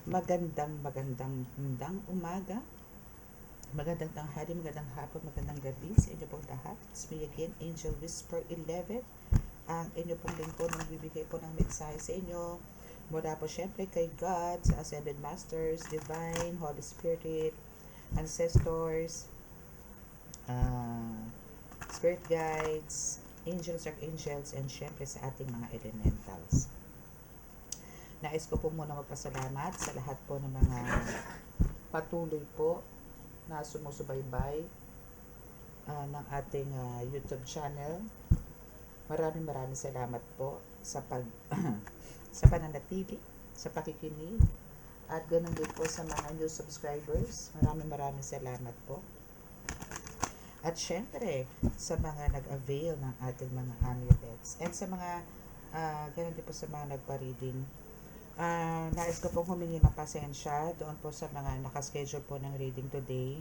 Magandang umaga, magandang tanghali, magandang hapon, magandang gabi sa inyo pong lahat. It's me again, Angel Whisper 11, ang inyo pong lingkod na nagbibigay po ng mensahe sa inyo mula po syempre kay God, sa Ascended Masters, Divine, Holy Spirit, Ancestors, uh, Spirit Guides, Angels, Archangels, and syempre sa ating mga elementals. Nais ko po muna magpasalamat sa lahat po ng mga patuloy po na sumusubaybay ng ating YouTube channel. Maraming salamat po sa sa pananatili, sa pakikinig, at ganoon din po sa mga new subscribers. Maraming salamat po. At syempre, sa mga nag-avail ng ating mga amulets, and sa mga ganoon din po sa mga nagpa-reading. Nais ko pong humingi ng pasensya doon po sa mga nakaschedule po ng reading today.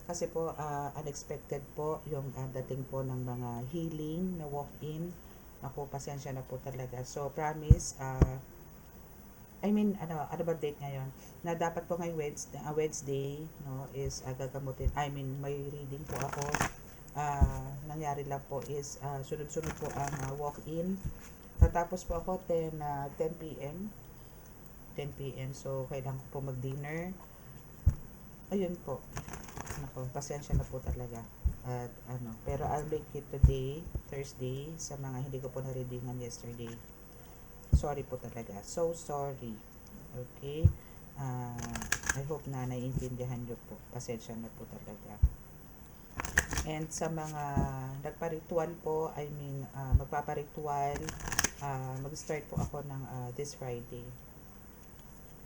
Kasi po, unexpected po yung dating po ng mga healing na walk-in. Ako, pasensya na po talaga. So, promise, ano ba date ngayon? Na dapat po ngayong Wednesday, no, is gagamutin. May reading po ako. Nangyari lang po is, sunod-sunod po ang walk-in. Tatapos po ako 10 p.m. 10 p.m. So, kailangan ko po mag-dinner. Ayun po. Nako, pasensya na po talaga. At pero I'll make it today, Thursday, sa mga hindi ko po na-readingan yesterday. Sorry po talaga. So sorry. Okay? I hope na naiintindihan nyo po. Pasensya na po talaga. And sa mga nagpa-ritual po, magpapa-ritual, mag-start po ako ng this Friday.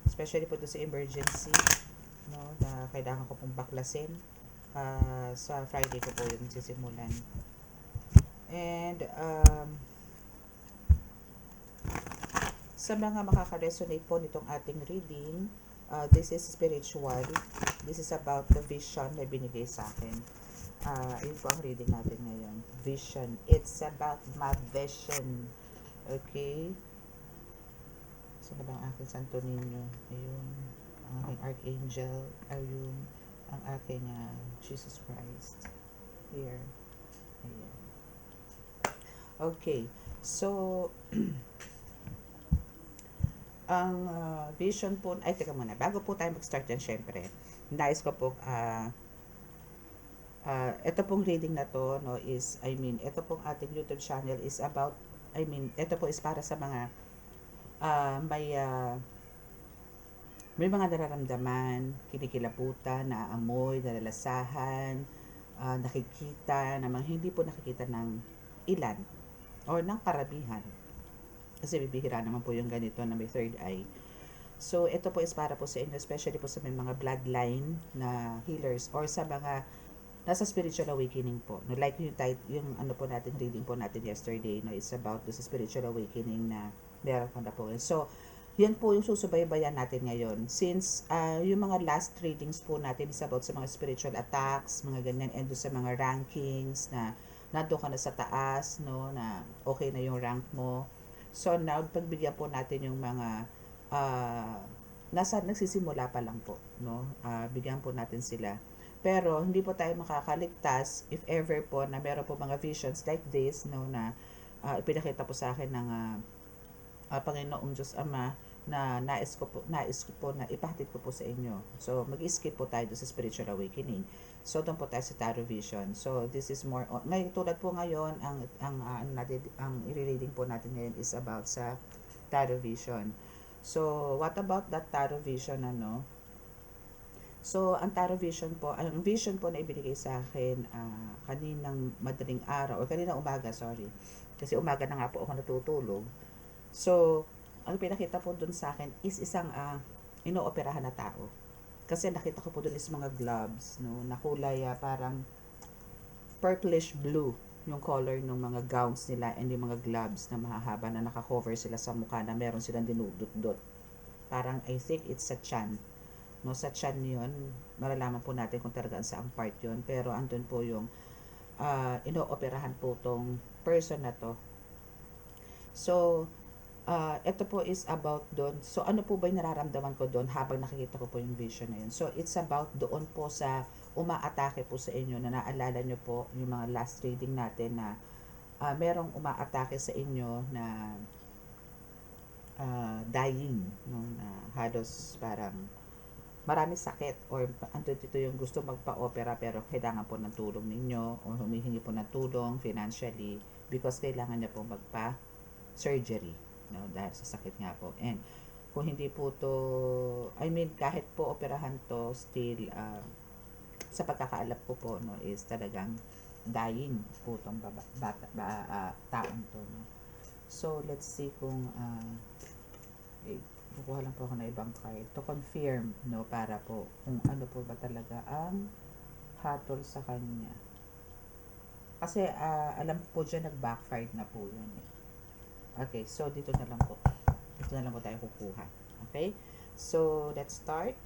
Especially po doon sa emergency, no, na kailangan ko pong baklasin. Sa Friday ko po yun sisimulan. And sa mga makaka-resonate po nitong ating reading, this is spiritual. This is about the vision na binigay sa akin. Yun po ang reading natin ngayon. Vision. It's about my vision. Okay? Sino ba ang aking Santo Niño? Ayun. Ang aking Archangel. Ayun. Ang aking Jesus Christ. Here. Ayan. Okay. So, ang vision po, teka muna, bago po tayo mag-start yan, syempre, nais ko po, ito pong reading na to, no, ito pong ating YouTube channel is about, ito po is para sa mga, may mga nararamdaman, kinikilabutan, naaamoy, nalalasahan, nakikita, namang hindi po nakikita ng ilan, or ng karamihan. Kasi bibihira naman po yung ganito na may third eye. So, ito po is para po sa inyo, especially po sa may mga bloodline na healers or sa mga nasa spiritual awakening po. No, like yung ano po natin, reading po natin yesterday, no, it's about the spiritual awakening na meron ka na po. So, yan po yung susubaybayan natin ngayon. Since yung mga last readings po natin is about sa mga spiritual attacks, mga ganyan, and sa mga rankings na nandun ka na sa taas, no, na okay na yung rank mo. So now, pagbigyan po natin yung mga nagsisimula pa lang po, no? Bigyan po natin sila. Pero hindi po tayo makakaligtas if ever po na meron po mga visions like this, no, na ipinakita po sa akin ng Panginoong Diyos Ama na nais ko po na ipahatid ko po sa inyo. So, mag-skip po tayo sa spiritual awakening. So, doon po tayo sa tarot vision. So, this is more on, ngayon tulad po ngayon, ang i-reading po natin ngayon is about sa tarot vision. So, what about that tarot vision, ano? So, ang tarot vision po, ang vision po na ibinigay sa akin kaninang madaling araw, o kaninang umaga, sorry. Kasi umaga na nga po ako natutulog. So, ang pinakita po dun sa akin is isang inooperahan na tao. Kasi nakita ko po dun is mga gloves, no, na kulay parang purplish blue yung color ng mga gowns nila and yung mga gloves na mahahaba na nakakover sila sa mukha na meron silang dinudot-dot. Parang I think it's sa tiyan. No, sa tiyan yun, malalaman po natin kung talagang saang part yun. Pero andun po yung inooperahan po tong person na to. So, Ito po is about doon. So, ano po ba yung nararamdaman ko doon habang nakikita ko po yung vision na yun? So, it's about doon po sa umaatake po sa inyo na naalala nyo po yung mga last reading natin na merong umaatake sa inyo na dying, no? Na halos parang marami sakit or ando dito yung gusto magpa-opera pero kailangan po ng tulong ninyo o humihingi po ng tulong financially because kailangan niya po magpa-surgery, no? Dahil sa sakit nga po. And kung hindi po to, I mean, kahit po operahan to, still, sa pagkakaalap ko po, no, is talagang dying po tong taong to, no? So, let's see kung, kukuha lang po ako ng ibang card to confirm, no, para po kung ano po ba talaga ang hatol sa kanya. Kasi, alam po dyan, nag-backfired na po yun, eh. Okay, so dito na lang po. Dito na lang po tayo kukuha. Okay? So, let's start.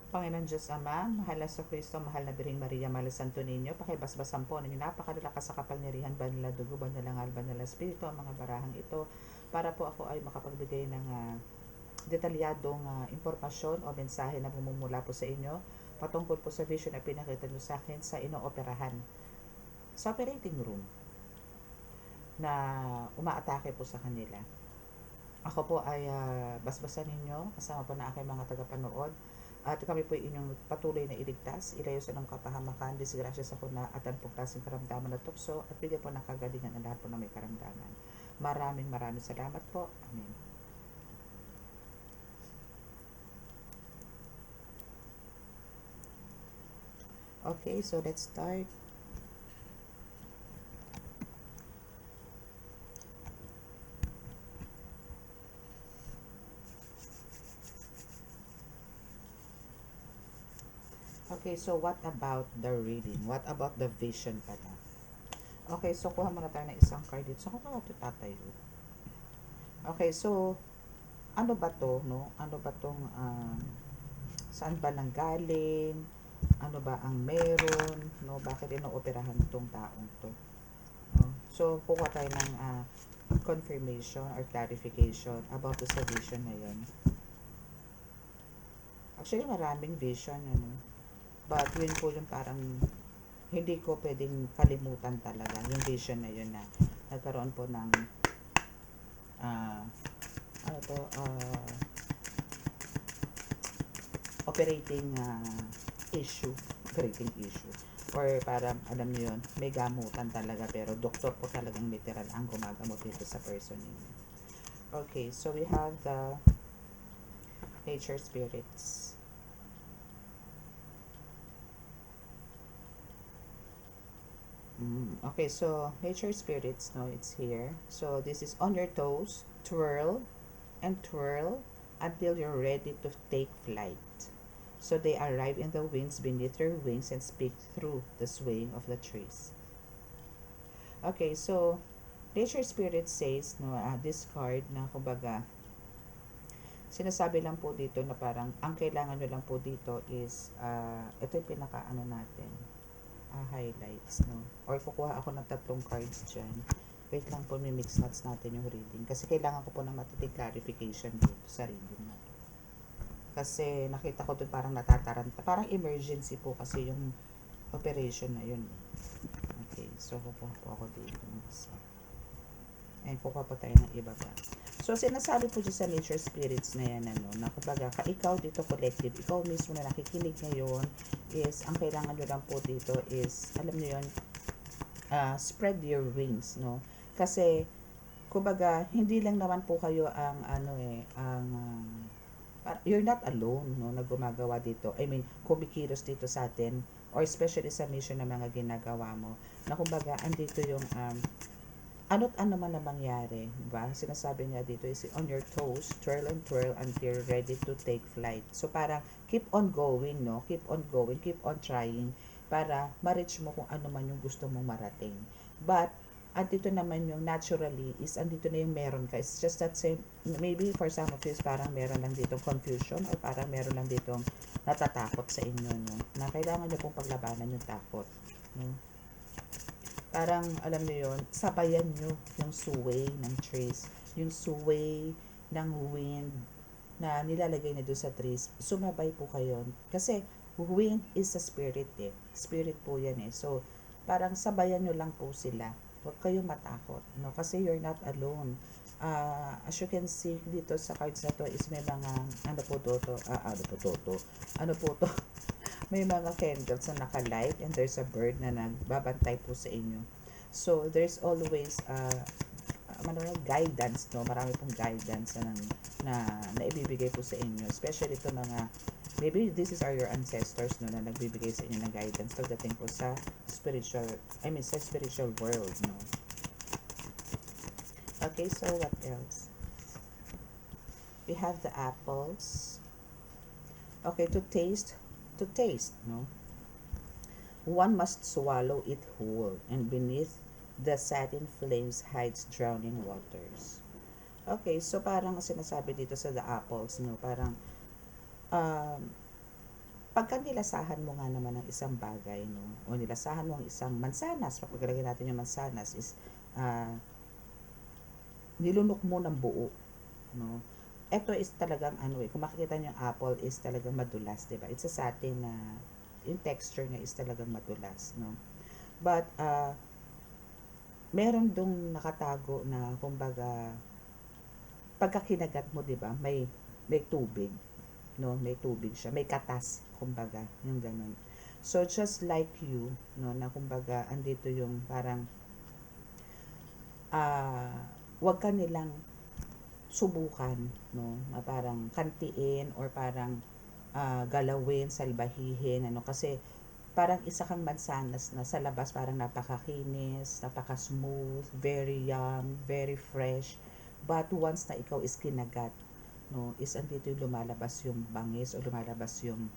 Panginoon Diyos Ama, mahal na sa Kristo, mahal na Birhing Maria, mahal na Santo Niño, pakibasbasan po ninyo napakalakas sa kapangyarihan, banal na dugo, banal na ngal, banal na espiritu, ang mga barahang ito, para po ako ay makapagbigay ng detalyadong impormasyon o mensahe na bumumula po sa inyo, patungkol po sa vision na pinakita nyo sa akin sa inooperahan, sa operating room, na umaatake po sa kanila. Ako po ay basbasan ninyo, kasama po na aking mga tagapanood, at kami po inyong patuloy na iligtas, ilayo sa ng kapahamakan, disgrasya sa kuna at ang klaseng karamdaman na tukso at bigyan po ng kagalingan ang lahat po na may karamdaman. Maraming salamat po. Amen. Okay, so let's start. Okay, so what about the reading? What about the vision pala? Okay, so kuha muna tayo ng isang card dito. So, kung ito tatayo. Okay, so, ano ba to, no? Ano ba tong, saan ba nanggaling? Ano ba ang meron? No? Bakit inooperahan tong taong to? No? So, kuha tayo ng confirmation or clarification about the vision na yun. Actually, maraming vision, ano? But yun po yung parang hindi ko pwedeng kalimutan talaga yung vision na yun na nagkaroon po ng operating issue or parang alam niyo yun, may gamutan talaga pero doktor po talagang literal ang gumagamot dito sa person ninyo. Okay, so we have the nature spirits. Okay, so nature spirits, no, it's here. So this is on your toes, twirl and twirl until you're ready to take flight. So they arrive in the winds beneath your wings and speak through the swaying of the trees. Okay, so nature spirit says, no, this card na kumbaga sinasabi lang po dito na parang ang kailangan nyo lang po dito is ito yung pinaka ano natin, highlights, no? Or kukuha ako ng 3 cards dyan. Wait lang po, may mix nuts natin yung reading. Kasi kailangan ko po ng matitig clarification dito sa reading na to. Kasi nakita ko doon parang natataranta. Parang emergency po kasi yung operation na yun. Okay, so kukuha po ako dito. And kukuha po tayo ng iba pa. So, sinasabi po dyan sa nature spirits na yan, ano, na kumbaga, ikaw dito collective, ikaw mismo na nakikinig ngayon, is, ang kailangan nyo lang po dito is, alam nyo yun, spread your wings, no? Kasi, kumbaga, hindi lang naman po kayo ang, you're not alone, no, na gumagawa dito. I mean, kumikilos dito sa atin, or especially sa mission na mga ginagawa mo, na kumbaga, andito yung, ano't ano man na mangyari, diba? Sinasabi niya dito is on your toes, twirl and twirl until ready to take flight. So, parang keep on going, no? Keep on going, keep on trying para ma-reach mo kung ano man yung gusto mong marating. But, andito naman yung naturally is andito na yung meron ka. It's just that same, maybe for some of you parang meron lang ditong confusion or parang meron lang ditong natatakot sa inyo, no? Na kailangan nyo pong paglabanan yung takot, no? Parang, alam niyo yun, sabayan nyo yung sway ng trees, yung sway ng wind na nilalagay na doon sa trees. Sumabay po kayo. Kasi, wind is a spirit eh. Spirit po yan eh. So, parang sabayan nyo lang po sila. Huwag kayong matakot. No? Kasi you're not alone. As you can see dito sa cards na to is may mga ano po to may mga candles na naka-light and there's a bird na nagbabantay po sa inyo. So, there's always guidance, no? Marami pong guidance na ibibigay po sa inyo. Especially ito mga, maybe this is your ancestors, no, na nagbibigay sa inyo ng guidance pagdating po sa sa spiritual world, no? Okay, so what else? We have the apples. Okay, to taste, no? One must swallow it whole, and beneath the satin flames hides drowning waters. Okay, so parang sinasabi dito sa the apples, no? Parang, um, pagka nilasahan mo nga naman ng isang bagay, no? O nilasahan mo ang isang mansanas, pagkagalagay natin yung mansanas is, nilunok mo ng buo, no? Ito is talagang kung makikita niyo yung apple is talagang madulas, 'di ba? It's a satin na yung texture niya is talagang madulas, no? But meron dong nakatago na kumbaga pagka kinagat mo, 'di ba? May tubig, no? May tubig siya, may katas kumbaga, yung ganun. So just like you, no, na kumbaga andito yung parang wag ka nilang subukan, no, na parang kantiin or parang galawin, salbahihin, kasi parang isa kang mansanas na sa labas parang napakakinis, napaka-smooth, very young, very fresh. But once na ikaw is kinagat, no, is andito yung lumalabas yung bangis o lumalabas yung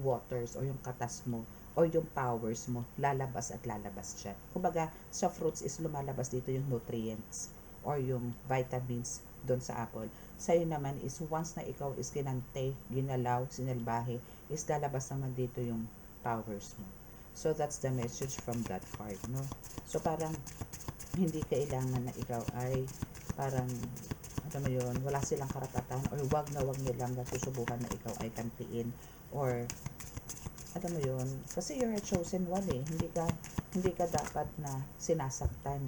waters o yung katas mo o yung powers mo, lalabas at lalabas siya. Kumbaga, sa fruits is lumalabas dito yung nutrients or yung vitamins doon sa apple. Sa'yo naman is once na ikaw is kinante, ginalaw, sinalbahe, is lalabas naman dito yung powers mo. So, that's the message from that card, no? So, parang hindi kailangan na ikaw ay parang mo yun, wala silang karapatan or wag nilang susubukan na ikaw ay kantiin or mo yun, kasi you're a chosen one eh, hindi ka dapat na sinasaktan.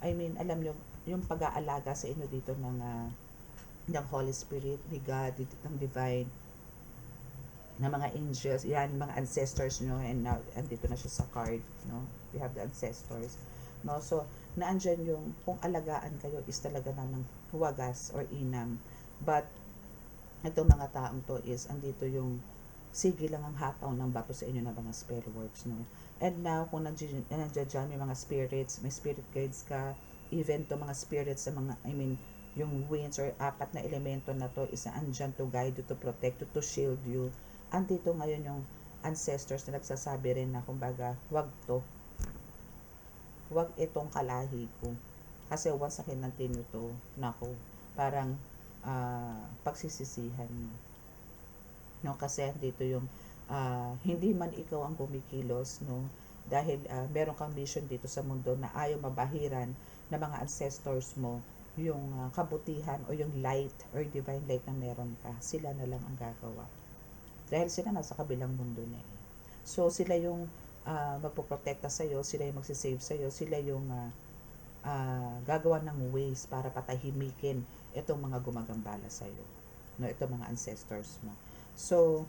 I mean, alam nyo, yung pag-aalaga sa inyo dito ng Holy Spirit, ni God, ng Divine, ng mga angels, yan, mga ancestors nyo, and now, andito na siya sa card, no? We have the ancestors, no? So, naandyan yung, kung alagaan kayo, is talaga namang wagas or inam. But, itong mga taong to is, andito yung, sige lang ang hataw ng bato sa inyo ng mga spell works, no? And now, kung nandiyan may mga spirits, may spirit guides ka, even to mga spirits sa mga, yung winds or apat na elemento na to is andyan to guide you, to protect you, to shield you. Andito ngayon yung ancestors na nagsasabi rin na kumbaga, wag itong kalahi ko. Kasi once na kinantin nyo to, nako, parang pagsisisihan nyo. No, kasi dito yung hindi man ikaw ang kumikilos, no, dahil meron kang mission dito sa mundo na ayaw mabahiran ng mga ancestors mo yung kabutihan o yung light or divine light na meron ka. Sila na lang ang gagawa dahil sila nasa kabilang mundo na eh. So sila yung magpoprotekta sa'yo, sila yung magsisave sa'yo, sila yung gagawa ng ways para patahimikin itong mga gumagambala sa'yo, no, itong mga ancestors mo. So,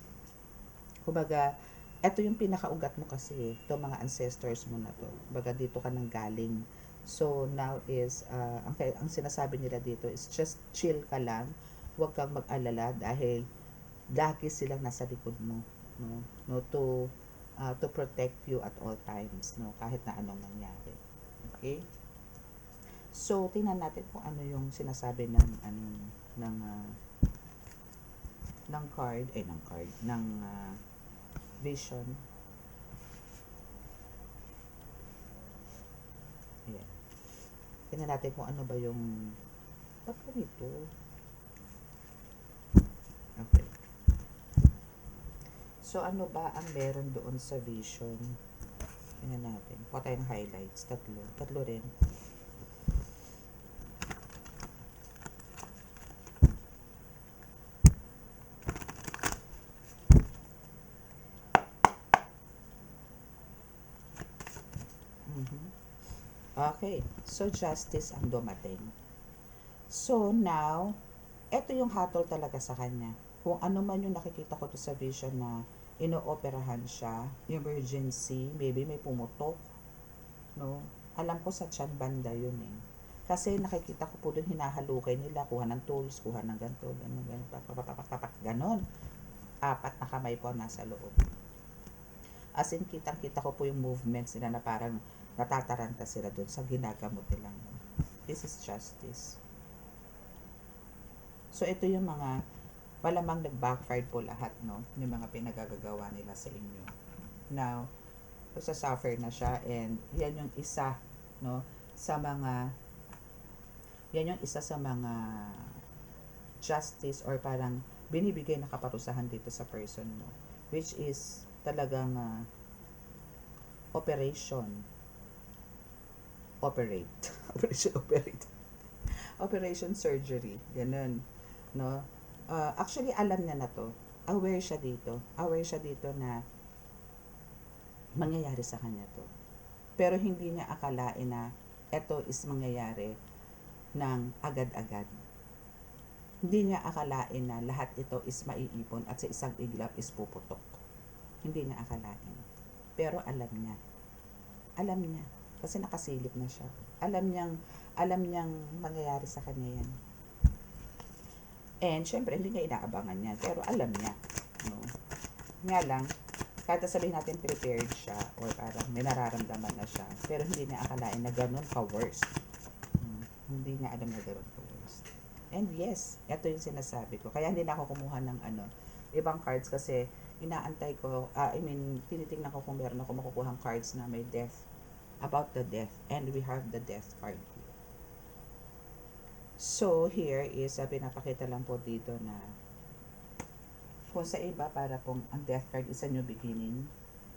kumbaga, ito yung pinakaugat mo kasi, itong mga ancestors mo na to. Kumbaga, dito ka nang galing. So, now is, ang sinasabi nila dito is just chill ka lang. Huwag kang mag-alala dahil lagi silang nasa likod mo. No, to protect you at all times, no, kahit na anong nangyari. Okay? So, tingnan natin kung ano yung sinasabi ng vision. Ayan. Tingnan natin kung ano ba yung ba't ganito? Okay. So, ano ba ang meron doon sa vision? Tingnan natin. Kuha tayo ng highlights. Tatlo rin. Okay. So, justice ang dumating. So, now, eto yung hatol talaga sa kanya. Kung ano man yung nakikita ko to sa vision na inooperahan siya, emergency, maybe may pumutok, no? Alam ko sa tiyan banda yun eh. Kasi nakikita ko po doon hinahalukay nila, kuha ng tools, kuha ng ganito, ganun, papak, ganon. 4 na kamay po nasa loob. As in, kitang-kita ko po yung movements nila na parang natataranta sila doon sa ginagamot nilang. This is justice. So, ito yung mga malamang nag-backfired po lahat, no? Yung mga pinagagagawa nila sa inyo. Now, suffer na siya and yan yung isa, no? Yan yung isa sa mga justice or parang binibigay na kaparusahan dito sa person mo. Which is talagang operation. Operation surgery. Ganun. No? Actually, alam niya na to. Aware siya dito na mangyayari sa kanya to. Pero hindi niya akalain na ito is mangyayari ng agad-agad. Hindi niya akalain na lahat ito is maiipon at sa isang iglap is puputok. Hindi niya akalain. Pero alam niya. Alam niya. Kasi nakasilip na siya. Alam niyang mangyayari sa kanya yan. And syempre, hindi niya inaabangan yan. Pero alam niya. No? Nga lang, kahit sabihin natin prepared siya or parang may nararamdaman na siya. Pero hindi niya akalain na ganun ka-worst. Hindi niya alam na ganun ka-worst. And yes, ito yung sinasabi ko. Kaya hindi na ako kumuha ng ibang cards kasi inaantay ko, tinitingnan ko kung meron ako makukuhang cards na may death, about the death. And we have the death card here. So, here is, pinapakita lang po dito na kung sa iba, para pong ang death card is a new beginning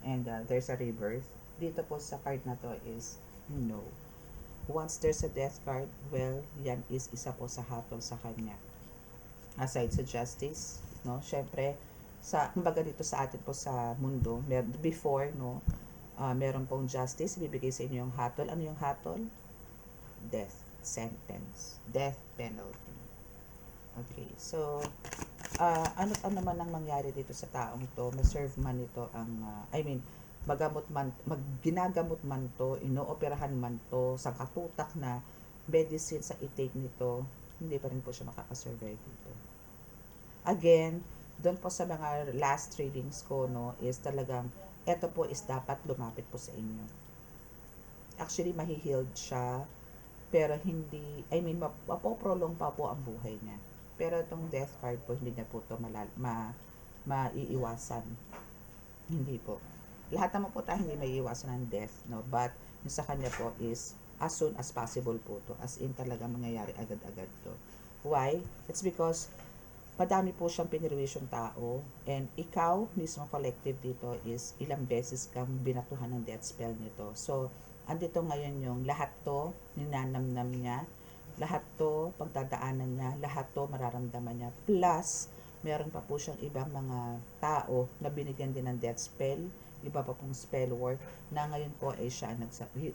and there's a rebirth. Dito po sa card na to is no. Once there's a death card, well, yan is isa po sa hatol sa kanya. Aside sa justice, no? Syempre, kumbaga dito sa atin po sa mundo, before, no, meron pong justice, bibigay sa inyo yung hatol. Ano yung hatol? Death sentence, death penalty. Okay, so ano man ang mangyari dito sa taong to, ma-serve man ito ang ginagamot man to, inooperahan man to, sa katutak na medicine sa itake nito, hindi pa rin po siya makakasurvive dito. Again, doon po sa mga last readings ko, no, is talagang eto po is dapat lumapit po sa inyo. Actually, mahi-healed siya, pero hindi, mapoprolong pa po ang buhay niya. Pero itong death card po, hindi na po ito maiiwasan. Hindi po. Lahat naman po tayo hindi maiiwasan ng death, no? But, yung sa kanya po is, as soon as possible po to. As in talaga mangyayari agad-agad to. Why? It's because, madami po siyang pinirwisyong tao, and ikaw, mismo collective dito is, ilang beses kang binatuhan ng death spell nito. So, andito ngayon yung lahat to, ninanamnam niya, lahat to, pagdadaanan niya, lahat to, mararamdaman niya. Plus, meron pa po siyang ibang mga tao na binigyan din ng death spell, iba pa pong spell work, na ngayon po ay siya,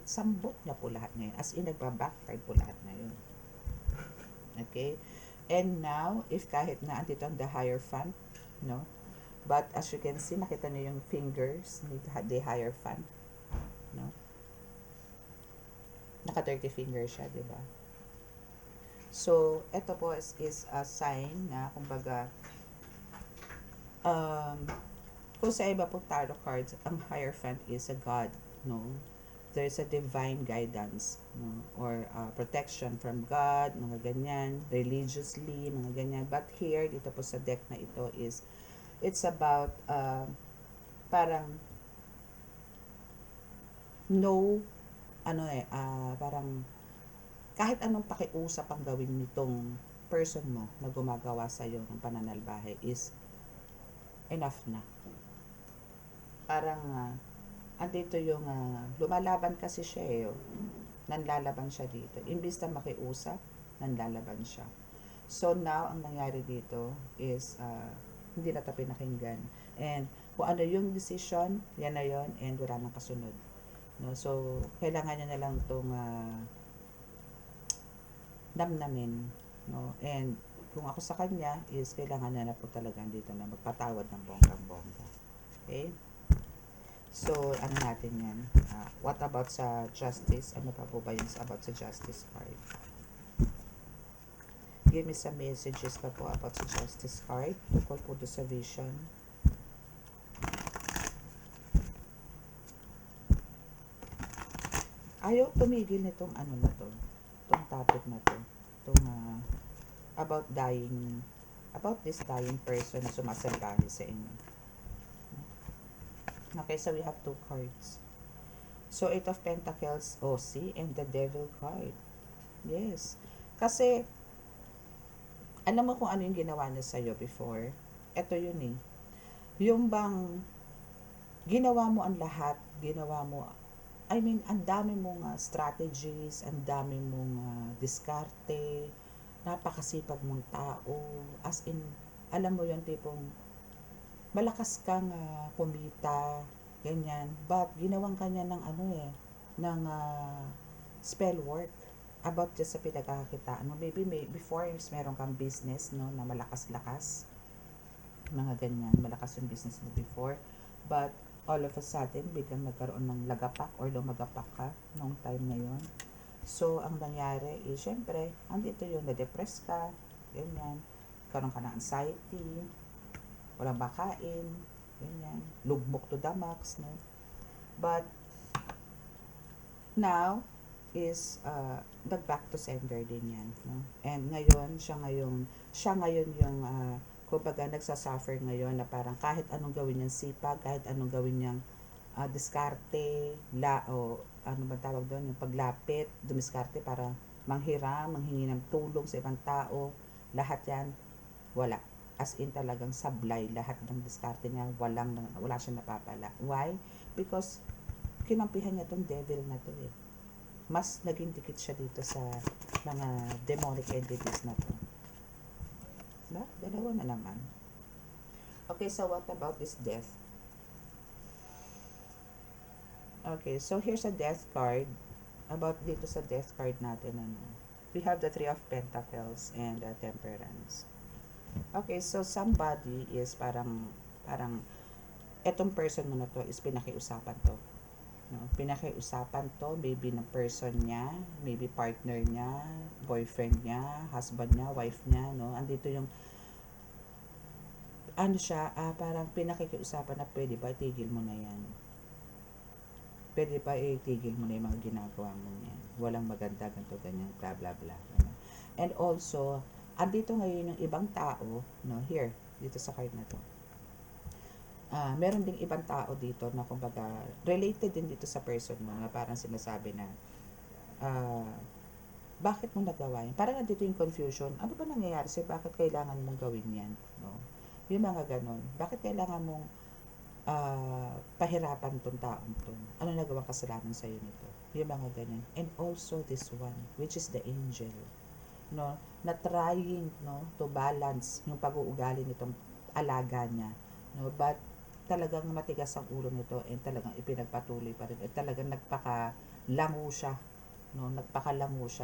sambot niya po lahat ngayon. As in, nagbabackfire po lahat ngayon. Okay? And now, if kahit na andito ang the Hierophant, no? But as you can see, nakita niyo yung fingers ni the Hierophant, no? Naka 30 fingers siya, di ba? So, ito po is a sign na, kumbaga, kung sa iba po tarot cards, ang Hierophant is a god, no? There's a divine guidance, no? Or protection from God, mga ganyan, religiously, mga ganyan. But here, dito po sa deck na ito is, it's about, parang, no, parang kahit anong pakiusap ang gawin nitong person mo na gumagawa sa iyo ng pananalbahe is enough na. Parang andito yung lumalaban kasi siya eh. Oh. Nanlalaban siya dito. Imbis na makiusap, nanlalaban siya. So now, ang nangyari dito is hindi na ito pinakinggan. And kung ano yung decision, yan na yun, and wala nang kasunod. No? So, kailangan niya na lang itong namnamin. No? And kung ako sa kanya, is kailangan niya na po talaga dito na magpatawad ng bonggang-bongga. Okay? So, ano natin yan? What about sa justice? Ano pa po ba yung about sa justice card? Give me some messages pa po about sa justice card. Tukol po do sa vision. Ayaw tumigil nitong ano na to. Itong topic na to. Itong about dying, about this dying person na sumasalbahe sa inyo. Okay, so we have 2 cards. So, 8 of Pentacles, see, and the Devil card. Yes. Kasi, alam mo kung ano yung ginawa niya sa'yo before? Ito yun eh. Yung bang, ginawa mo ang lahat, ginawa mo, I mean, ang dami mong strategies, ang dami mong diskarte, napakasipag mong tao, as in, alam mo yun, tipong, malakas kang kumita, ganyan. But, ginawang kanya ng ng spell work about just sa pinagkakakitaan mo. Maybe before, meron kang business, no, na malakas-lakas. Mga ganyan, malakas yung business mo before. But, all of a sudden, biglang nagkaroon ng lagapak or lumagapak ka nung time na yun. So, ang nangyari is, syempre, andito yung na-depress ka, ganyan. Karoon ka ng anxiety, walang makain, ganyan, lugmok to the max, no? But, now, is, back to sender din yan, no? And ngayon, siya ngayon yung, kumbaga, nagsasuffer ngayon na parang kahit anong gawin niyang sipag, kahit anong gawin niyang diskarte, ano ba tawag doon, yung paglapit, dumiskarte para manghiram, manghingi ng tulong sa ibang tao, lahat yan, wala. As in talagang sablay lahat ng diskarte niya, wala siyang napapala. Why? Because kinampihan niya tong devil na to eh. Mas naging dikit siya dito sa mga demonic entities na to. Diba? Dalawa na naman. Okay, so what about this death? Okay, so here's a death card. About dito sa death card natin, we have the 3 of Pentacles and Temperance. Okay, so somebody is parang etong person mo na to is pinakiusapan to. No? Pinakiusapan to, maybe na person niya, maybe partner niya, boyfriend niya, husband niya, wife niya, no? Andito yung parang pinakikiusapan na pwede ba itigil mo na yan? Pwede ba itigil mo na yung mga ginagawa mo yan? Walang maganda, ganito, ganyan, bla bla bla. And also, andito ngayon yung ibang tao, no, here, dito sa card na to. Meron ding ibang tao dito na kumbaga related din dito sa person mo na parang sinasabi na bakit mo nagawa yan? Parang nandito yung confusion. Ano ba nangyayari sa'yo? Bakit kailangan mong gawin yan? No? Yung mga ganon. Bakit kailangan mong pahirapan tong taong to? Ano nagawang kasalanan sa'yo nito? Yung mga ganyan. And also this one, which is the angel. No, na trying, no, to balance yung pag-uugali nitong alaga niya, no, but talagang matigas ang ulo nito and talagang ipinagpatuloy pa rin at talagang nagpakalango siya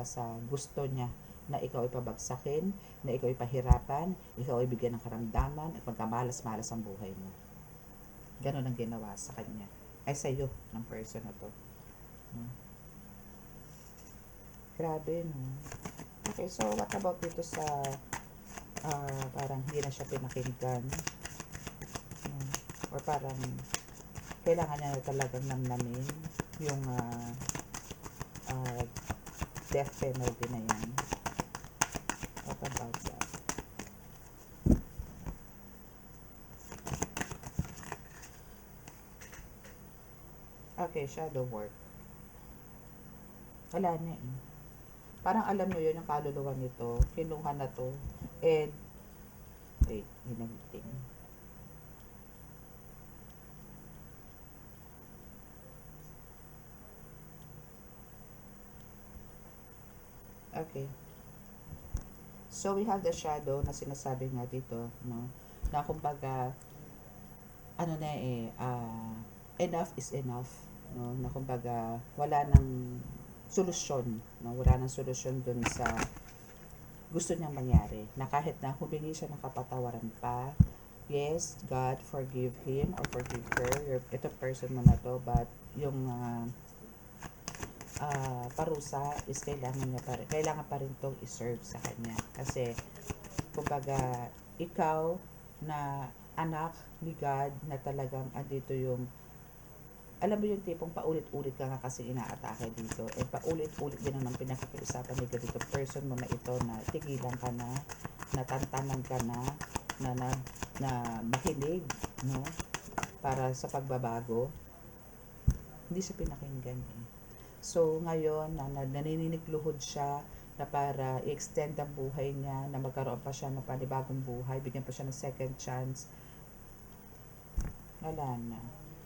sa gusto niya na ikaw ay pabagsakin, na ikaw ay pahirapan, ikaw ay bigyan ng karamdaman at magkamalas-malas ang buhay mo. Ganon ang ginawa sa kanya ay sa'yo ng person na to, no? Grabe, no? Okay, so what about dito sa parang hindi na siya pinakinggan, or parang kailangan niya talagang namnamin yung death penalty na yan. What about that? Okay, shadow work. Wala na eh. Parang alam nyo yun, yung kaluluwa nito, kinuha na to, and, wait, hinagiting. Okay. So, we have the shadow na sinasabi nga dito, no? Na kumbaga, ano na enough is enough, no? Na kumbaga, wala nang solusyon, no? Wala nang solusyon dun sa gusto niyang mangyari. Na kahit na humingi siya ng kapatawaran pa, yes, God forgive him or forgive her, ito person mo na to, but yung parusa is kailangan pa rin tong i-serve sa kanya. Kasi, kumbaga, ikaw na anak ni God na talagang andito yung, alam mo yung tipong paulit-ulit ka nga kasi inaatake dito. And paulit-ulit din naman pinakakiusapan ni God dito. Person mo na ito na tigilan ka na, natantanan ka na makinig, no? Para sa pagbabago. Hindi siya pinakinggan eh. So, ngayon, nanininig luhod siya na para i-extend ang buhay niya, na magkaroon pa siya ng panibagong buhay, bigyan pa siya ng second chance. Wala na.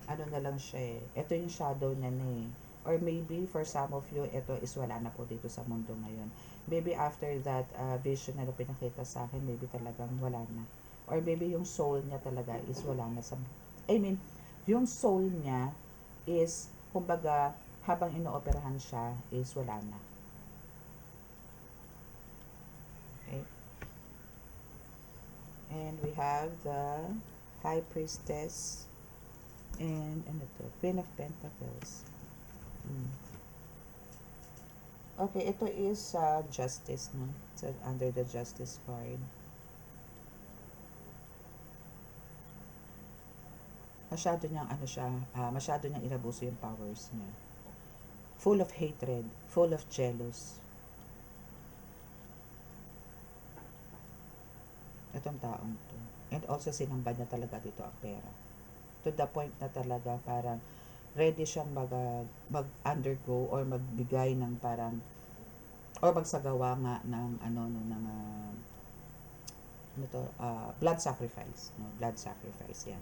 Ano na lang siya eh. Ito yung shadow niya na eh. Or maybe, for some of you, ito is wala na po dito sa mundo ngayon. Maybe after that vision na pinakita sa akin, maybe talagang wala na. Or maybe yung soul niya talaga is wala na sa... I mean, yung soul niya is, kumbaga, habang inooperahan siya, is wala na. Okay? And we have the High Priestess and ano to? Queen of Pentacles. Okay, ito is Justice, no? So, under the Justice card. Masyado niyang masyado niyang inabuso yung powers niya. Full of hatred, full of jealous. Itong taong to. And also sinamba niya talaga dito ang pera. To the point na talaga parang ready siyang mag-undergo or magbigay ng parang or magsagawa nga ng blood sacrifice, no? Blood sacrifice 'yan.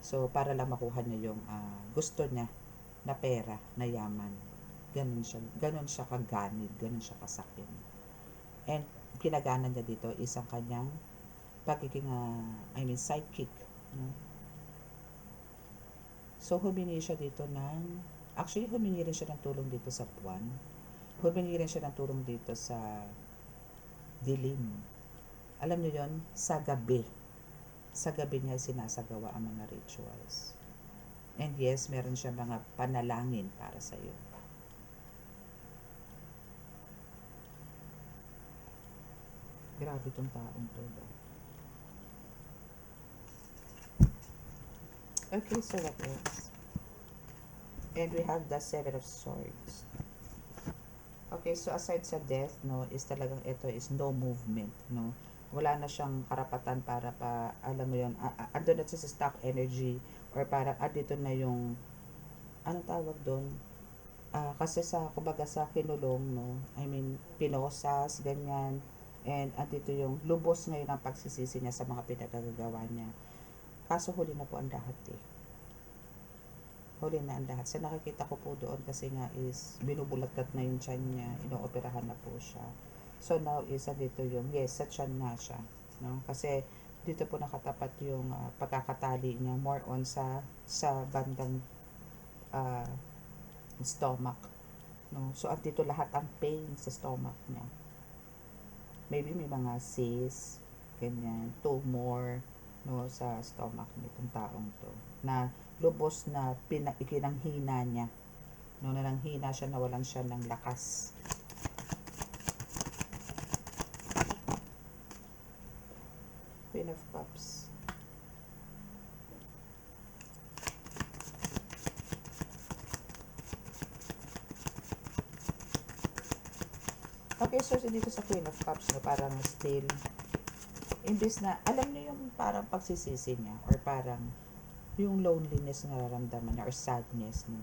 So para lang makuha niya yung gusto niya na pera, na yaman. Ganun siya kaganid, ganun siya kasakit. And ginagana niya dito isang kanyang pagiging sidekick, no? So humingi siya dito humingi rin siya ng tulong dito sa buwan. Humingi rin siya ng tulong dito sa dilim. Alam niyo yon, sa gabi. Sa gabi niya sinasagawa ang mga rituals. And yes, meron siya mga panalangin para sa iyo. Grabe tong taong to. Okay, so what else? And we have the Seven of Swords. Okay, so aside sa death, no, is talagang ito is no movement, no. Wala na siyang karapatan para alam mo yun, andun na siya sa stock energy or para dito na yung, anong tawag doon? Kasi kumbaga sa kinulong, no, I mean, pinosas, ganyan, and andito yung lubos ngayon ang pagsisisi niya sa mga pinagagawa niya. Kaso huli na po ang lahat eh. Huli na ang lahat. Sa nakikita ko po doon kasi nga is binubulagat na yung tiyan niya, inooperahan na po siya. So now is dito yung, yes, sa tiyan na siya. No? Kasi dito po nakatapat yung pagkakatali niya more on sa bandang stomach. No? So dito lahat ang pain sa stomach niya. Maybe may mga cysts, ganyan, tumor, no, sa stomach nitong taong to na lubos na ikinanghina niya, no, nananghina siya, nawalan siya ng lakas. Queen of Cups. Okay, so dito sa Queen of Cups, no, parang still imbis na, alam niyo yung parang pagsisisi niya or parang yung loneliness na nararamdaman niya or sadness niya,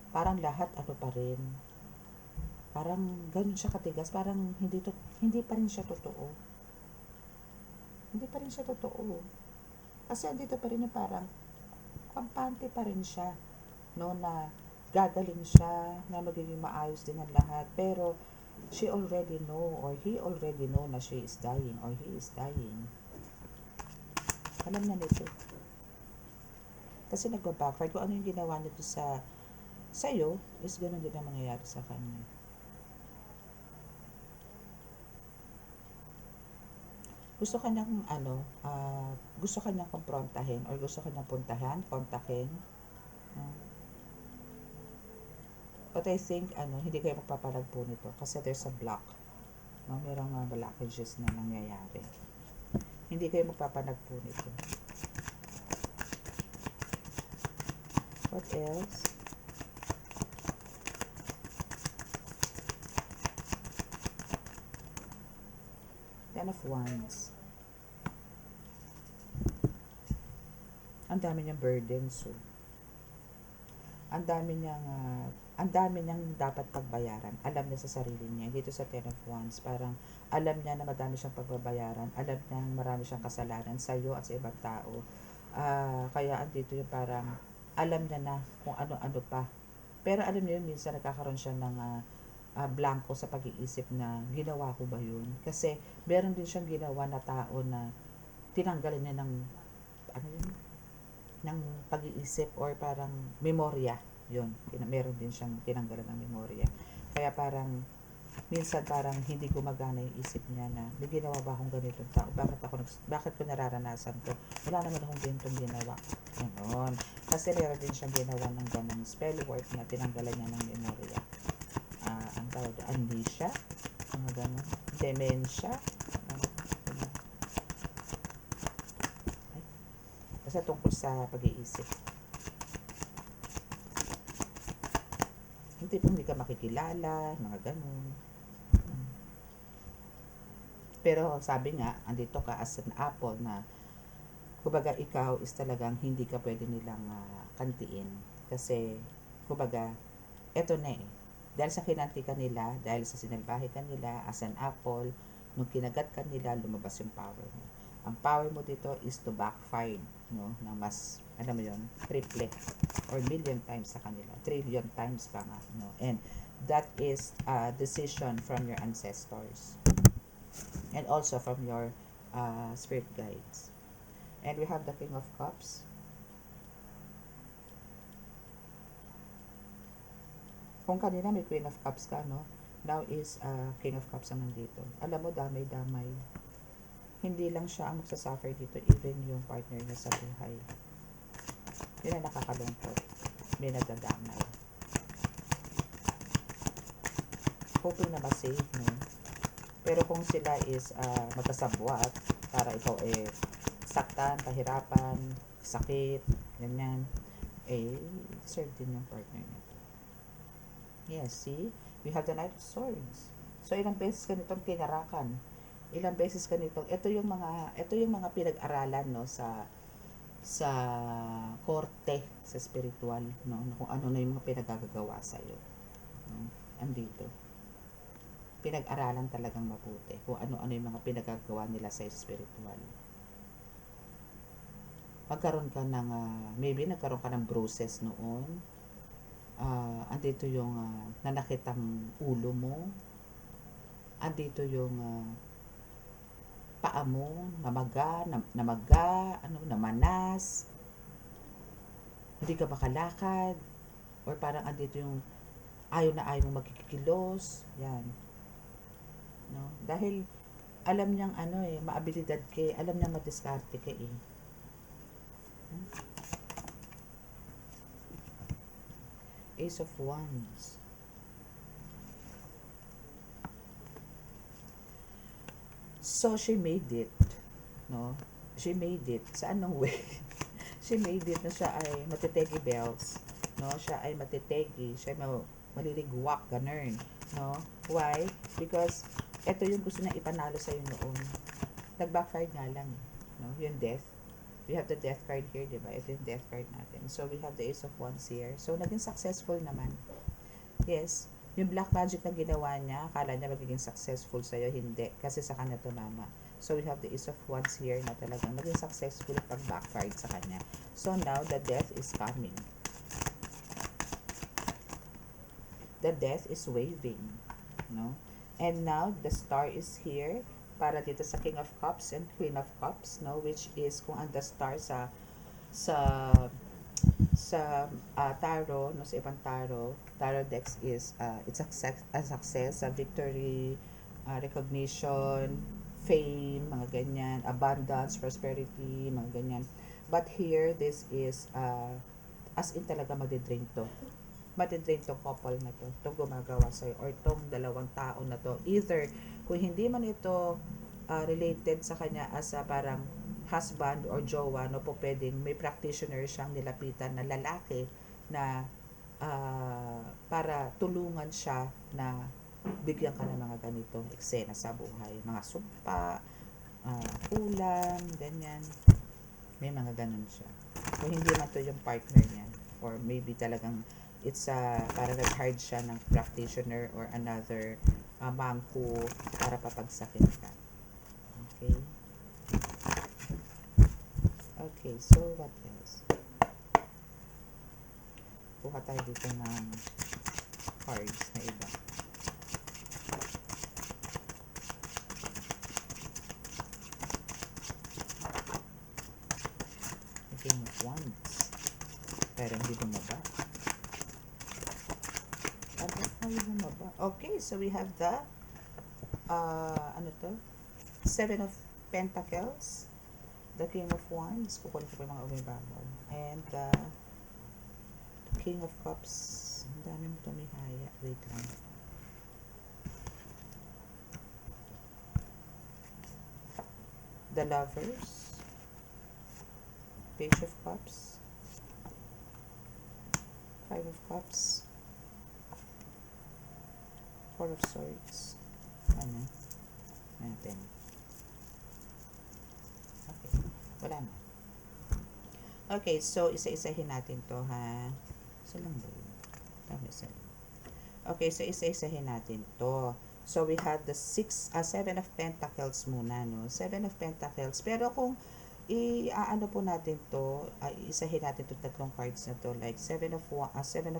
parang lahat pa rin, parang ganun siya katigas, parang hindi pa rin siya totoo, kasi andito pa rin yung parang kampante pa rin siya, no, na gagaling siya, na magiging maayos din ang lahat, pero She already know or he already know na she is dying or he is dying. Alam na nito. Kasi nagba-backfire. Kung ano yung ginawa nito sa'yo, is ganun din ang mangyayari sa kanya. Gusto kanyang gusto kanyang kumprontahin or gusto kanyang puntahan, kontakin. But I think, hindi kayo magpapalagpo nito kasi there's a block. No? Merong blockages na nangyayari. Hindi kayo magpapalagpo nito. What else? Ten of Wands. Ang dami niyang burdens, so. Ang dami niyang dapat pagbayaran. Alam niya sa sarili niya. Dito sa Ten of Wands, parang alam niya na madami siyang pagbabayaran. Alam niya na marami siyang kasalanan sa iyo at sa ibang tao. Kaya andito yung parang alam niya na kung ano-ano pa. Pero alam niyo yun, minsan nagkakaroon siya ng blanco sa pag-iisip na ginawa ko ba yun? Kasi meron din siyang ginawa na tao na tinanggalan niya ng ng pag-iisip or parang memorya. Yun, meron din siyang tinanggalan ng memorya. Kaya parang minsan parang hindi gumagana yung isip niya na may ginawa ba akong ganitong tao? Bakit ko nararanasan to? Wala naman akong ganitong ginawa. Ganon. Kasi meron din siyang ginawa ng ganong spell work na tinanggalan niya ng memorya. Ang tawag, amnesia, mga ganon, dementia, basta tungkol sa pag-iisip. Hindi ka makikilala, mga ganon. Pero sabi nga, andito ka as an apple na kumbaga ikaw is talagang hindi ka pwede nilang kantiin. Kasi kumbaga, eto na eh. Dahil sa kinanti ka nila, dahil sa sinalbahe ka nila, as an apple, nung kinagat ka nila, lumabas yung power mo. Ang power mo dito is to backfire, no? Na mas, alam mo yun, triple or million times sa kanila. Trillion times pa nga, no? And that is a decision from your ancestors. And also from your spirit guides. And we have the King of Cups. Kung kanina may Queen of Cups ka, no? Now is King of Cups ang nandito. Alam mo, damay-damay. Hindi lang siya ang magsasuffer dito, even yung partner niya sa buhay. Yun ang nakakalungkot. May nadadamay. Hoping na ma-save, no? Pero kung sila is magkasabwat, para ikaw saktan, kahirapan, sakit, ganyan, deserve din yung partner niya. Yes, see? We have the Knight of Swords. So, ilang beses ka nitong kinarakan. Ilang beses ka nitong, ito yung mga pinag-aralan, no, sa korte, sa spiritual, no, kung ano na yung mga pinagagagawa sa'yo. No? Andito. Pinag-aralan talagang mabuti kung ano-ano yung mga pinagagawa nila sa spiritual. Magkaroon ka ng, maybe nagkaroon ka ng bruises noon. Andito yung nanakitang ulo mo. Andito yung paa mo, namanas, hindi ka makalakad, or parang andito yung ayaw mo magkikilos, yan. No? Dahil alam niyang maabilidad ka, alam niyang madiskarte ka eh. Ace of Wands. So, she made it. No? She made it. Sa anong way? She made it na siya ay matitegi bells. No? Siya ay matitegi. Siya ay maliligwak, ganun. No? Why? Because ito yung gusto na ipanalo sa'yo noon. Nag-backfire nga lang. No? Yung death. We have the death card here, diba? Ito yung death card natin. So, we have the Ace of Wands here. So, naging successful naman. Yes. Yung black magic na ginawa niya, akala niya magiging successful sa'yo, hindi. Kasi sa kanya tumama. So, we have the Ace of Wands here na talagang naging successful pag backfired sa kanya. So, now, the death is coming. The death is waving. No? And now, the star is here para dito sa King of Cups and Queen of Cups, no? Which is kung ang the star sa tarot, no, sa ibang tarot decks is it's a success, a victory, recognition, fame, mga ganyan, abundance, prosperity, mga ganyan. But here, this is as in talaga madidrain to. Madidrain tong couple na to. Itong gumagawa sa'yo or itong dalawang tao na to. Either, kung hindi man ito related sa kanya as a parang husband or jowa, no po pwedeng may practitioner siyang nilapitan na lalaki na para tulungan siya na bigyan ka ng mga ganitong eksena sa buhay. Mga sumpa, kulang, ganyan. May mga ganun siya. Kung hindi man to yung partner niya or maybe talagang it's para nag-hard siya ng practitioner or another mangko para papagsakin ka. Okay? Okay, so what else? Kuha tayo dito ng cards na iba. King of Wands. Pero hindi bumaba. Hindi bumaba. Okay, so we have the ano to? Seven of Pentacles, the King of Wands, kukunin ko pa yung mga umibabaw, and the King of Cups. Ang daming tumihaya. Wait lang. The Lovers, Page of Cups, Five of Cups, Four of Swords. Ano? Natin. Okay. Wala na. Okay, so isa-isahin natin to, ha? Isa lang ba yun? Tama, isa lang. Okay, so isa-isahin natin to. So, we have the Seven of Pentacles muna, no? Seven of Pentacles. Pero kung ano po natin to, isahin natin to tatlong cards na to, like Seven of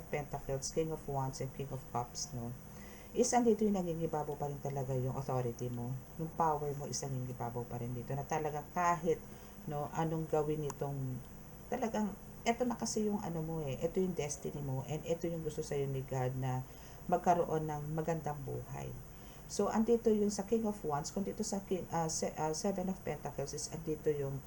Pentacles, King of Wands, and King of Cups, no? Is andito yung nangingibabaw pa rin talaga yung authority mo. Yung power mo is nangingibabaw pa rin dito. Na talagang kahit, no, anong gawin itong, talagang, eto na kasi yung ano mo ito yung destiny mo, and ito yung gusto sa'yo ni God na magkaroon ng magandang buhay. So, andito yung sa King of Wands, kung dito sa Seven of Pentacles is andito yung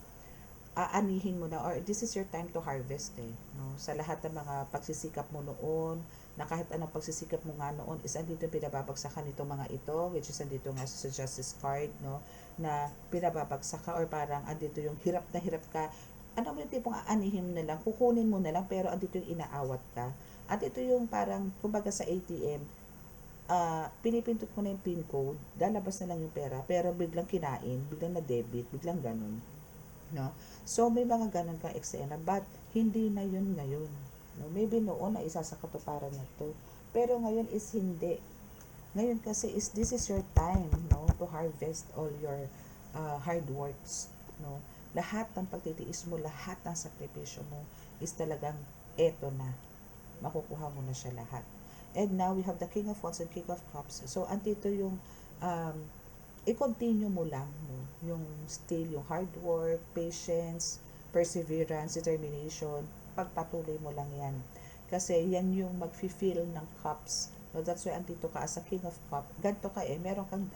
aanihin mo na, or this is your time to harvest no? Sa lahat ng mga pagsisikap mo noon, na kahit anong pagsisikap mo nga noon, is andito pinababagsakan nito mga ito, which is andito nga sa Justice card, no? Na pinababagsak ka, or parang andito yung hirap na hirap ka, ano mo yung tipong aanihin mo na lang, kukunin mo na lang, pero andito yung inaawat ka. At ito yung parang, kumbaga sa ATM, pinipindot mo na yung PIN code, lalabas na lang yung pera, pero biglang kinain, biglang na-debit, biglang ganun. No? So, may mga ganun kang eksena, but hindi na yun ngayon. No? Maybe noon na isa sa katuparan na to, pero ngayon is hindi. Ngayon kasi is this is your time, no, to harvest all your hard works, no. Lahat ng pagtitiis mo, lahat ng sakripisyo mo is talagang eto na. Makukuha mo na siya lahat. And now, we have the King of Wands and King of Cups. So, andito yung i-continue mo lang, no? Yung still, yung hard work, patience, perseverance, determination, pagpatuloy mo lang yan. Kasi yan yung mag-feel ng cups. No, that's why andito ka as a King of Cups. Ganto ka meron kang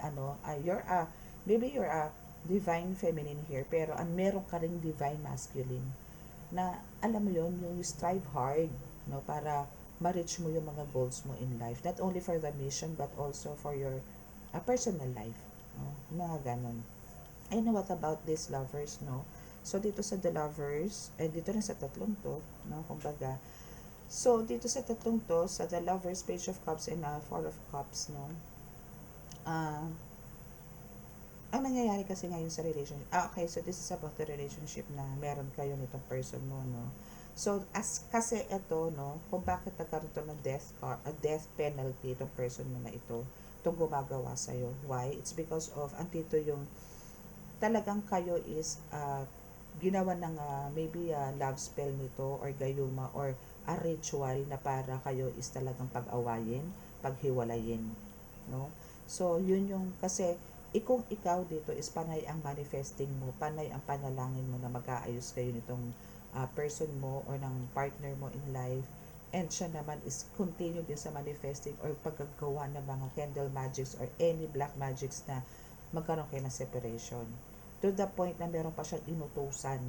maybe you're a divine feminine here, pero meron ka ring divine masculine. Na, alam mo yon yung strive hard, no, para ma-reach mo yung mga goals mo in life. Not only for the mission, but also for your personal life. No? Mga ganon. And what about these lovers, no? So, dito sa the lovers, dito na sa tatlong to, no, kumbaga. So, dito sa tatlong to, sa the lovers, Page of Cups, and Four of Cups, no? Ang nangyayari kasi ngayon sa relationship, okay, so this is about the relationship na meron kayo nitong person mo, no? So, kasi ito, no, kung bakit nagkaroon to ng death penalty itong person mo na ito, itong gumagawa sa'yo. Why? It's because of, andito yung, talagang kayo is, ginawa ng maybe love spell nito, or gayuma, or a ritual na para kayo is talagang pag-awayin, paghiwalayin, no? So, yun yung, kasi, kung ikaw dito is panay ang manifesting mo, panay ang panalangin mo na mag-aayos kayo nitong person mo or ng partner mo in life, and siya naman is continue din sa manifesting or paggagawa ng mga candle magics or any black magics na magkaroon kayo ng separation. To the point na meron pa siyang inutusan,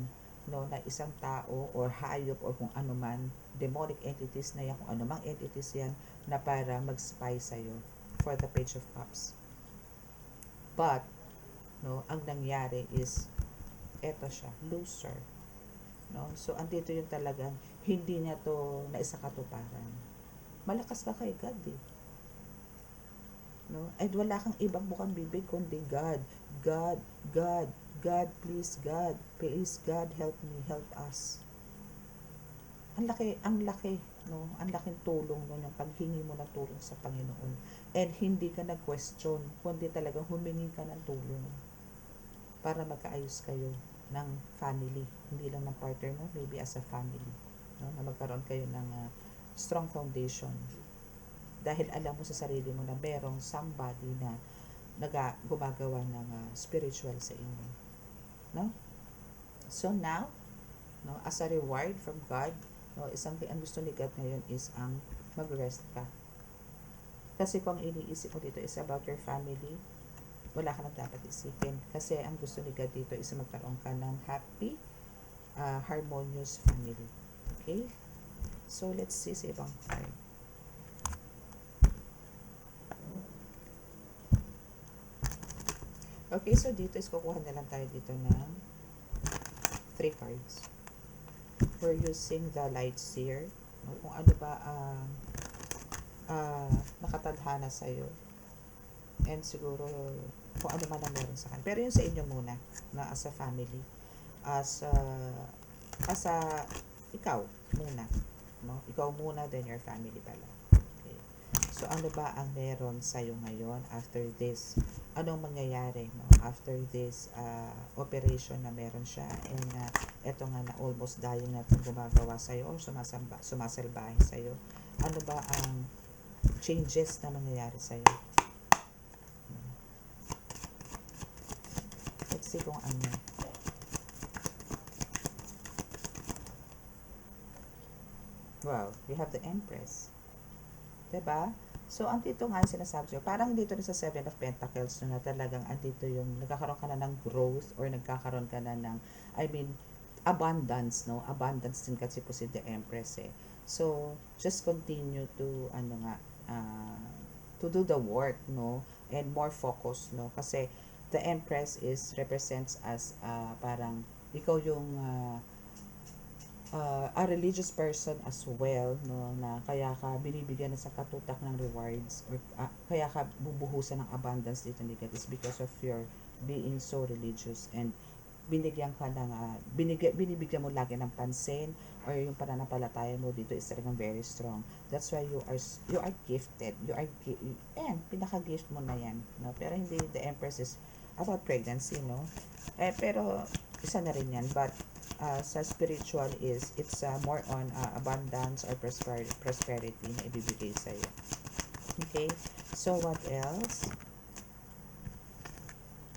no, na isang tao or hayop or kung ano man, demonic entities na yan, kung ano mang entities yan, na para mag-spy sa'yo for the Page of Cups. But, no, ang nangyari is, eto siya, loser. No? So, andito yung talagang, hindi niya to naisakatuparan. Malakas ka kay God eh. No? And wala kang ibang bukang bibig kundi God. God, God, God, please God, help me, help us. Ang laki, no? Ang laking tulong no, ng paghingi mo ng tulong sa Panginoon. And hindi ka nag-question, kundi talagang humingi ka ng tulong para magkaayos kayo ng family. Hindi lang ng partner mo, maybe as a family. No? Na magkaroon kayo ng strong foundation. Dahil alam mo sa sarili mo na merong somebody na gumagawa ng spiritual sa inyo. No? So now, no, as a reward from God, no, isang ang gusto ni God ngayon is ang mag-rest ka. Kasi kung iniisip mo dito is about your family, wala ka nang dapat isipin. Kasi ang gusto ni God dito is magkaroon ka ng happy, harmonious family. Okay? So, let's see sa ibang card. Okay, so dito is kukuha na lang tayo dito ng 3 cards. We're using the light seer. Kung ano ba ang nakatadhana sa'yo. And siguro, kung ano man ang meron sa kanya. Pero yun sa inyo muna, na as a family. As a ikaw muna. No? Ikaw muna, then your family pala. Okay. So, ano ba ang meron sa'yo ngayon after this? Anong mangyayari no? After this operation na meron siya and eto nga na almost dying na itong gumagawa sa'yo or sumasalbahe sa'yo? Ano ba ang changes na mangyayari sa'yo? Let's see kung ano. Wow, we have the Empress. Diba? So, andito nga yung sinasabi ko, parang dito na sa 7 of Pentacles na talagang andito yung nagkakaroon ka na ng growth or nagkakaroon ka na ng, abundance, no? Abundance din kasi po si the Empress eh. So, just continue to, to do the work, no? And more focus, no? Kasi, the Empress represents as, parang, ikaw yung, a religious person as well, no, na kaya ka binibigyan sa katutak ng rewards or kaya ka bubuhusan ng abundance dito ni God is because of your being so religious and binigyan ka ng binibigyan mo lagi ng pansin or yung pananampalataya mo dito is talagang very strong. That's why you are gifted. And pinaka-gift mo na yan, no? Pero hindi the Empress is about pregnancy, no? Pero isa na rin yan, but sa spiritual is it's more on abundance or prosperity na ibibigay sa iyo. Okay? So what else?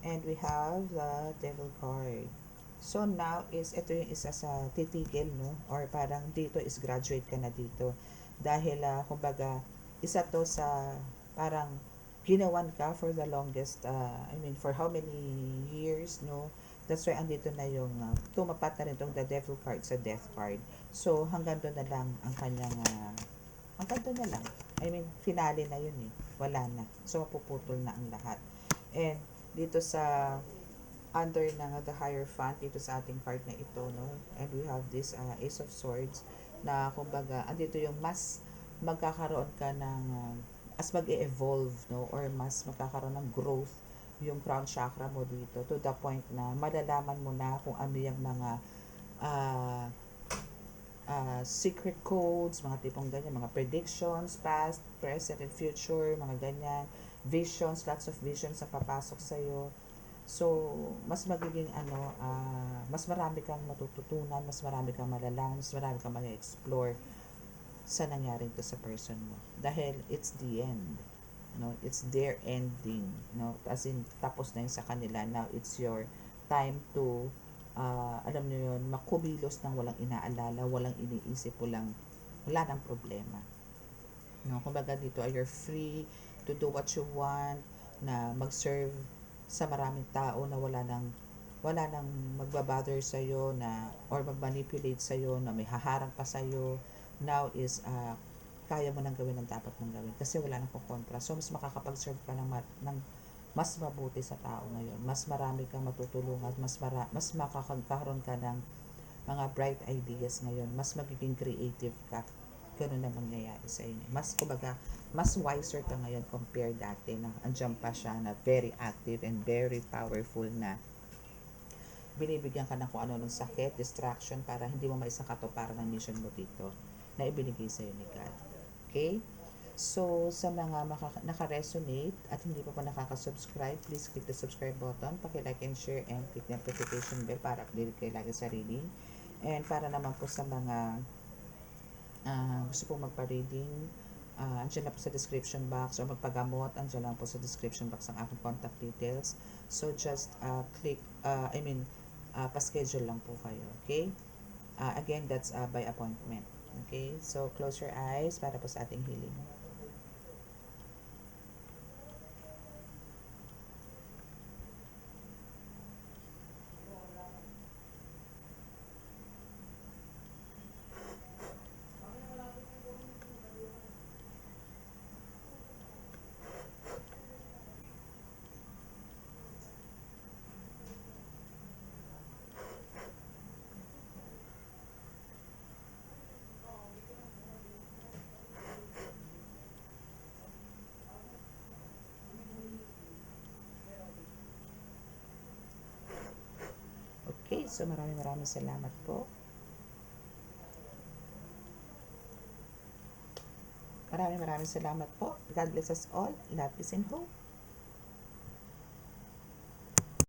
And we have the Devil card. So now is ito yung isa sa titigil, no? Or parang dito is graduate ka na dito. Dahil kumbaga isa to sa parang ginawan ka for the longest for how many years, no? That's why andito na yung tumapat na rin itong the Devil card sa Death card. So hanggang doon na lang ang kanyang hanggang doon na lang. Finale na yun eh. Wala na. So mapuputol na ang lahat. And dito sa under ng the Hierophant dito sa ating card na ito, no? And we have this Ace of Swords na kumbaga andito yung mas magkakaroon ka ng as mag-evolve, no? Or mas magkakaroon ng growth yung crown chakra mo dito to the point na malalaman mo na kung ano yung mga secret codes, mga tipong ganyan, mga predictions, past, present, and future, mga ganyan, visions, lots of visions na papasok sa'yo. So, mas magiging mas marami kang matututunan, mas marami kang malalaman, mas marami kang mag-explore sa nangyari to sa person mo. Dahil it's the end. no? It's their ending, no? As in, tapos na yun sa kanila. Now, it's your time to, alam niyo yun, makumilos ng walang inaalala, walang iniisip, wala nang problema. No? Kumbaga dito, you're free to do what you want, na mag-serve sa maraming tao na wala nang magbabother sa'yo na, or mag-manipulate sa'yo na may haharang pa sa'yo. Now is, kaya mo nang gawin ang dapat mong gawin kasi wala nang kukontra. So, mas makakapag-serve ka ng mas mabuti sa tao ngayon. Mas marami kang matutulungan, mas makakagkaroon ka ng mga bright ideas ngayon. Mas magiging creative ka. Ganun na mangyayari sa inyo. Mas wiser ka ngayon compare dati na andyan pa siya na very active and very powerful na binibigyan ka ng kung ano ng sakit, distraction para hindi mo maisakatuparan ng mission mo dito na ibinigay sa iyo ni God. Okay? So, sa mga naka-resonate at hindi pa nakaka-subscribe, please click the subscribe button, paki-like and share, and click the notification bell para update kayo lagi sa reading. And para naman po sa mga gusto pong magpa-reading, andyan na po sa description box, o magpagamot, andyan lang po sa description box ang aking contact details. So, just click, pa-schedule lang po kayo, okay? Again, that's by appointment. Okay? So, close your eyes para po sa ating healing. Okay, so maraming salamat po. Maraming salamat po. God bless us all. Love, peace, and hope.